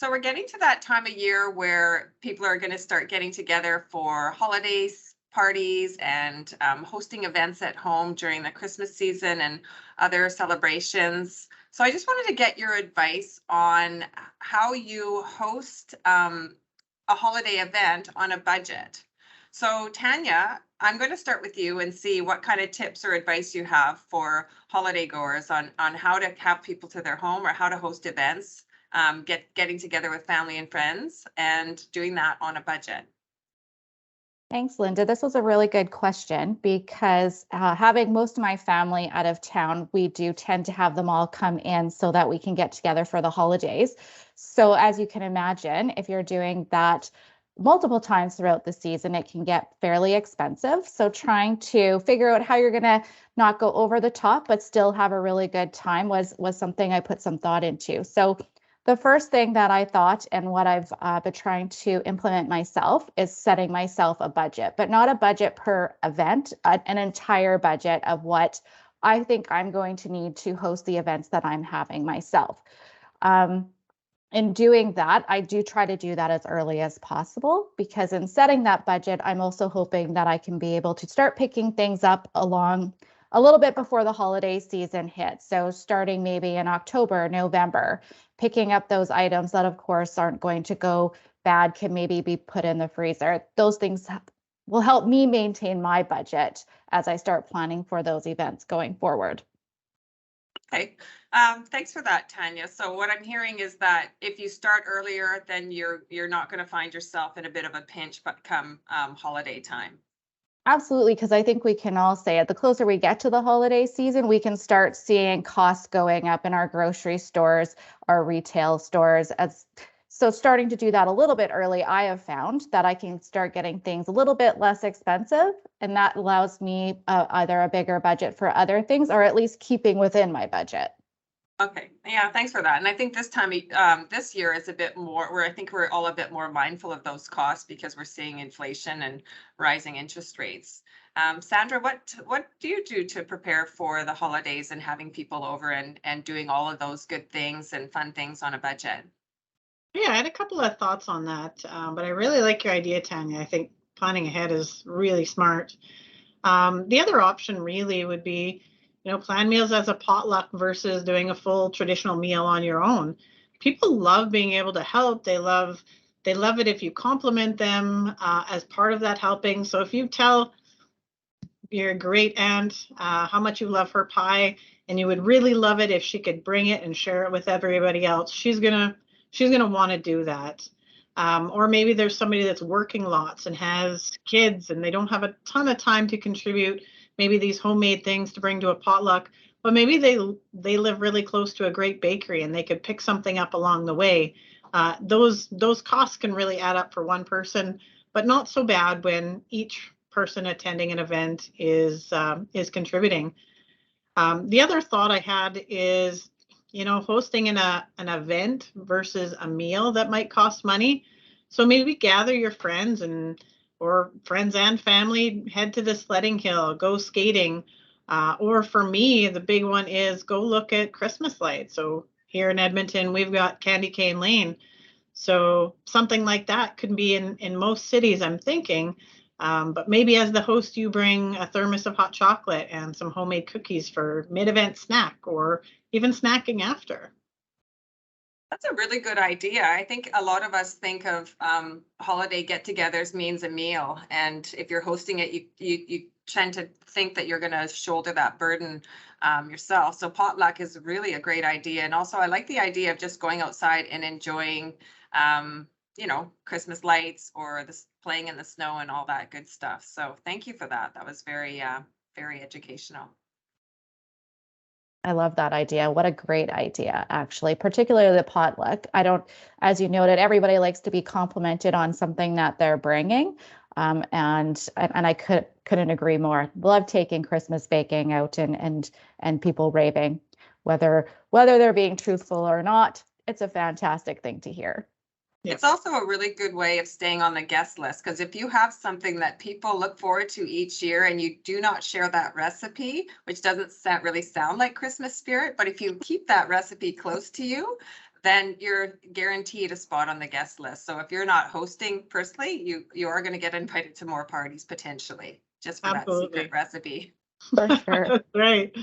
So we're getting to that time of year where people are going to start getting together for holidays, parties, and hosting events at home during the Christmas season and other celebrations. So I just wanted to get your advice on how you host a holiday event on a budget. So Tanya, I'm going to start with you and see what kind of tips or advice you have for holiday goers on how to have people to their home or how to host events, getting together with family and friends and doing that on a budget. Thanks, Linda. This was a really good question because having most of my family out of town, we do tend to have them all come in so that we can get together for the holidays. So, as you can imagine, if you're doing that multiple times throughout the season, it can get fairly expensive. So, trying to figure out how you're going to not go over the top but still have a really good time was something I put some thought into. So, the first thing that I thought and what I've been trying to implement myself is setting myself a budget, but not a budget per event, an entire budget of what I think I'm going to need to host the events that I'm having myself. Um, in doing that, I do try to do that as early as possible because in setting that budget, I'm also hoping that I can be able to start picking things up along a little bit before the holiday season hits. So starting maybe in October, November, picking up those items that of course aren't going to go bad, can maybe be put in the freezer. Those things will help me maintain my budget as I start planning for those events going forward. Okay. Thanks for that, Tanya. So what I'm hearing is that if you start earlier, then you're not going to find yourself in a bit of a pinch, but come holiday time. Absolutely, because I think we can all say it. The closer we get to the holiday season, we can start seeing costs going up in our grocery stores, our retail stores. As so, starting to do that a little bit early, I have found that I can start getting things a little bit less expensive, and that allows me either a bigger budget for other things, or at least keeping within my budget. Okay, yeah, thanks for that. And I think this time, this year is a bit more, where I think we're all a bit more mindful of those costs because we're seeing inflation and rising interest rates. Sandra, what do you do to prepare for the holidays and having people over and doing all of those good things and fun things on a budget? Yeah, I had a couple of thoughts on that, but I really like your idea, Tanya. I think planning ahead is really smart. The other option really would be, plan meals as a potluck versus doing a full traditional meal on your own. People love being able to help. They love it if you compliment them as part of that helping. So if you tell your great aunt how much you love her pie, and you would really love it if she could bring it and share it with everybody else, she's gonna want to do that. Or maybe there's somebody that's working lots and has kids and they don't have a ton of time to contribute maybe these homemade things to bring to a potluck, but maybe they live really close to a great bakery and they could pick something up along the way. Those costs can really add up for one person, but not so bad when each person attending an event is contributing. The other thought I had is, hosting an event versus a meal that might cost money. So maybe gather your friends or friends and family, head to the sledding hill, go skating. Or for me, the big one is go look at Christmas lights. So here in Edmonton, we've got Candy Cane Lane. So something like that could be in most cities, I'm thinking. But maybe as the host, you bring a thermos of hot chocolate and some homemade cookies for mid-event snack or even snacking after. That's a really good idea. I think a lot of us think of holiday get-togethers means a meal, and if you're hosting it, you tend to think that you're going to shoulder that burden yourself. So potluck is really a great idea, and also I like the idea of just going outside and enjoying, Christmas lights or playing in the snow and all that good stuff. So thank you for that. That was very educational. I love that idea. What a great idea, actually, particularly the potluck. I don't, as you noted, everybody likes to be complimented on something that they're bringing. And I couldn't agree more. Love taking Christmas baking out and people raving, whether they're being truthful or not. It's a fantastic thing to hear. It's also a really good way of staying on the guest list because if you have something that people look forward to each year and you do not share that recipe, which doesn't really sound like Christmas spirit, but if you keep that recipe close to you, then you're guaranteed a spot on the guest list. So if you're not hosting personally, you are going to get invited to more parties potentially, just for that Absolutely. secret recipe. For sure. That's right.